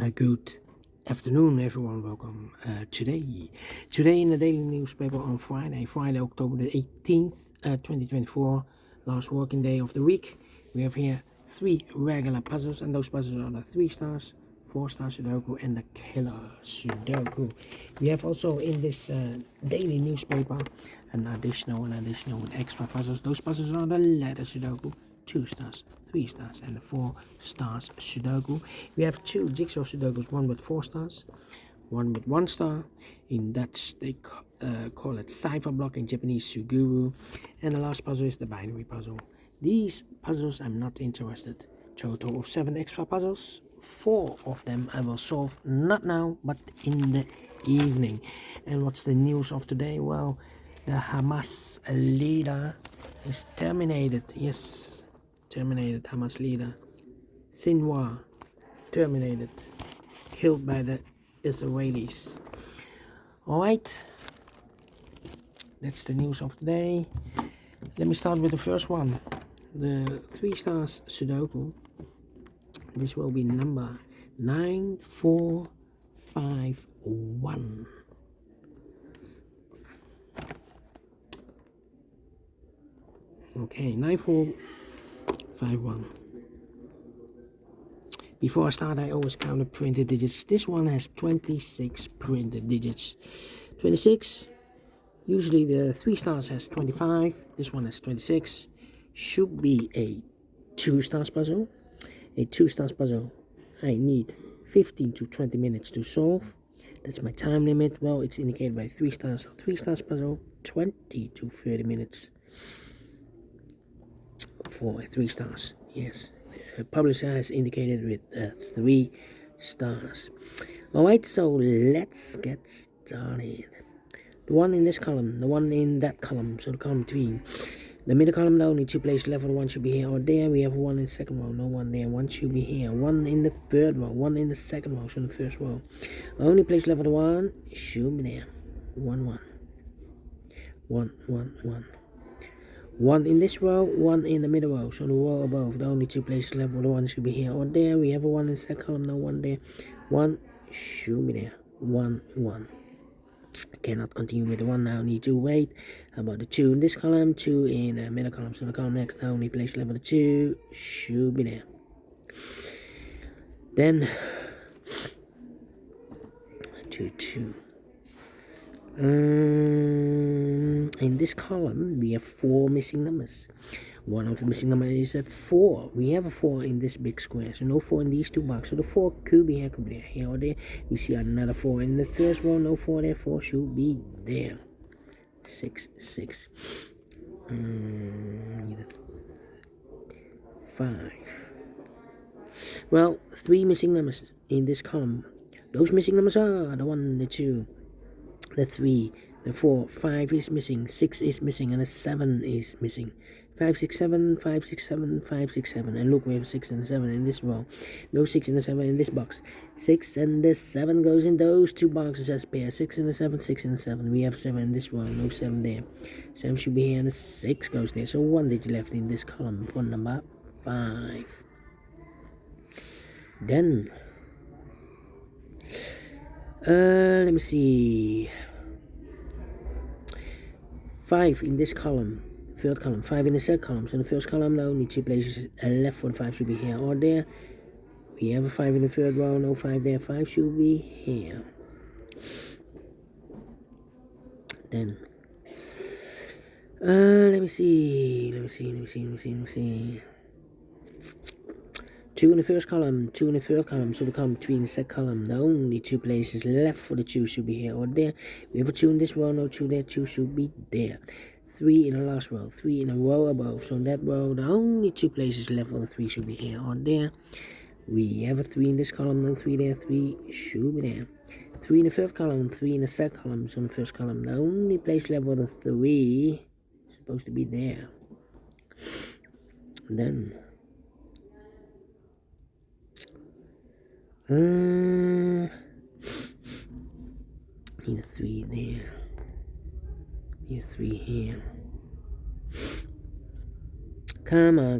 Good afternoon, everyone. Welcome today in the daily newspaper on Friday, October the 18th, 2024, last working day of the week. We have here 3 regular puzzles, and those puzzles are the 3 stars, 4 star Sudoku, and the killer Sudoku. We have also in this daily newspaper an additional with extra puzzles. Those puzzles are the letter Sudoku, 2 stars, 3 stars, and 4 stars Sudoku. We have 2 jigsaw Sudokus, one with 4 stars, one with 1 star. In Dutch they call it cipher block, in Japanese suguru. And the last puzzle is the binary puzzle. These puzzles I'm not interested. Total of 7 extra puzzles. 4 of them I will solve not now but in the evening. And what's the news of today? Well, the Hamas leader is terminated. Yes, terminated. Hamas leader Sinwar terminated, killed by the Israelis. Alright, that's the news of today. Let me start with the first one, the 3 stars Sudoku. This will be number 9451. Okay, 9451. Before I start, I always count the printed digits. This one has 26 printed digits. 26. Usually the 3 stars has 25. This one has 26. Should be a 2 stars puzzle. A 2 stars puzzle I need 15 to 20 minutes to solve. That's my time limit. Well, it's indicated by 3 stars. 3 stars puzzle, 20 to 30 minutes for 3 stars. Yes, the publisher has indicated with 3 stars. Alright, so let's get started. The one in this column, the one in that column, so the column between. The middle column, the only 2 places left, 1 should be here or there. We have 1 in the second row, no 1 there. 1 should be here. 1 in the third row, 1 in the second row, so in the first row. Only place left, 1 should be there. 1, 1. 1, 1, 1. 1 in this row, 1 in the middle row, so the row above. The only 2 places left, 1 should be here or there. We have 1 in the second column, no 1 there. 1 should be there. 1, 1. I cannot continue with the 1 now, need to wait. How about the 2 in this column, 2 in the middle column, so the column next, the only place left, 2 should be there. Then 2, 2. In this column we have 4 missing numbers. One of the missing numbers is a 4. We have a 4 in this big square, so no 4 in these 2 boxes. So the 4 could be here, here or there. We see another 4 in the first row, no 4 there. 4 should be there. 6, 6. 5. Well, 3 missing numbers in this column. Those missing numbers are the 1, the 2, the 3, the 4, 5 is missing, 6 is missing, and the 7 is missing. 5, 6, 7, 5, 6, 7, 5, 6, 7. And look, we have 6 and 7 in this row. No 6 and the 7 in this box. 6 and the 7 goes in those 2 boxes as pair. 6 and the 7, 6 and the 7. We have 7 in this row, no 7 there. 7 should be here, and the 6 goes there. So 1 digit left in this column for number 5. Then, let me see. 5 in this column, third column. 5 in the second column. So in the first column, the only 2 places left for the 5 should be here or there. We have a 5 in the third row, no 5 there. 5 should be here. Then, let me see. 2 in the first column, 2 in the third column, so the column between the second column. The only 2 places left for the 2 should be here or there. We have a 2 in this row, no 2 there, 2 should be there. 3 in the last row, 3 in a row above, so in that row, the only 2 places left for the 3 should be here or there. We have a 3 in this column, no 3 there, 3 should be there. 3 in the third column, 3 in the second column, so in the first column, the only place left for the 3 is supposed to be there. Then, need a 3 there. Need a 3 here. Come on.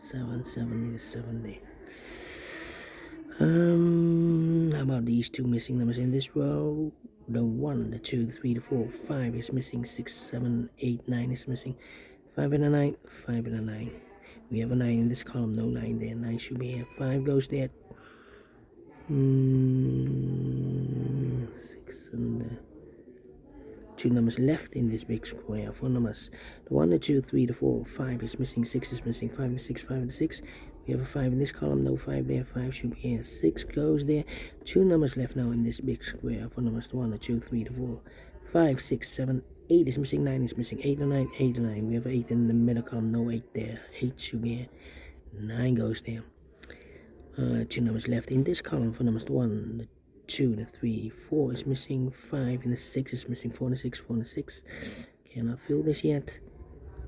7, 7 is 70. How about these two missing numbers in this row? The 1, the 2, the 3, the 4, 5 is missing. 6, 7, 8, 9 is missing. 5 and a 9, 5 and a 9. We have a 9 in this column, no 9 there. 9 should be here. 5 goes there. 6 and 2 numbers left in this big square. 4 numbers. The 1, the 2, 3, the 4, 5 is missing. 6 is missing. 5 and 6, 5 and 6. We have a 5 in this column, no 5 there. 5 should be here. 6 goes there. 2 numbers left now in this big square. 4 numbers. The 1, the 2, 3, the 4, 5, 6, 7, 8 is missing. 9 is missing. 8 and 9, 8 and 9. We have 8 in the middle column, no 8 there. 8 should be here. 9 goes there. 2 numbers left in this column. 4 numbers. The 1, the 2, the 3, 4 is missing. 5 and the 6 is missing. 4 and the 6, 4 and the 6. Cannot fill this yet.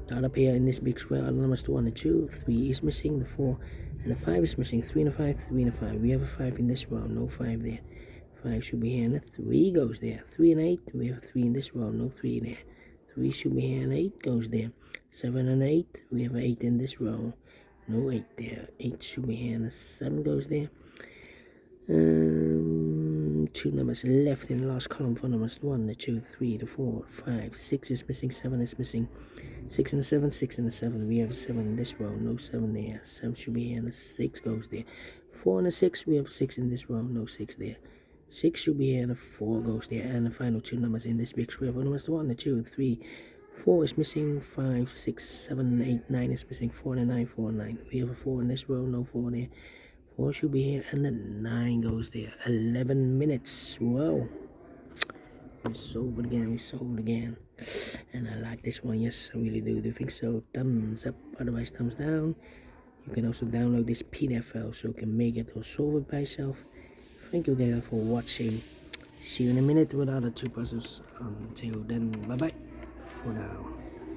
The other pair in this big square are the numbers. The 1 and 2, 3 is missing. The 4 and the 5 is missing. 3 and the 5, 3 and the 5. We have a 5 in this row, no 5 there. 5 should be here and the 3 goes there. 3 and 8, we have a 3 in this row, no 3 there. 3 should be here and 8 goes there. 7 and 8, we have an 8 in this row, no 8 there. 8 should be here and the 7 goes there. 2 numbers left in the last column. 4 numbers. 1, the 2, 3, the 4, 5, 6 is missing. 7 is missing. 6 and the 7, 6 and the 7. We have a 7 in this row, no 7 there. 7 should be here and the 6 goes there. 4 and the 6, we have 6 in this row, no 6 there. 6 should be here and the 4 goes there. And the final 2 numbers in this big square. 4 numbers. 1, the 2, 3, 4 is missing. 5, 6, 7, 8, 9 is missing. 4 and the 9, 4 and 9. We have a 4 in this row, no 4 there. 4 should be here and the 9 goes there. 11 minutes. Wow. We solved it again. We solved it again. And I like this one. Yes, I really do. Do you think so? Thumbs up. Otherwise, thumbs down. You can also download this PDF file so you can make it or solve it by yourself. Thank you guys for watching. See you in a minute with other 2 puzzles. Until then, bye bye for now.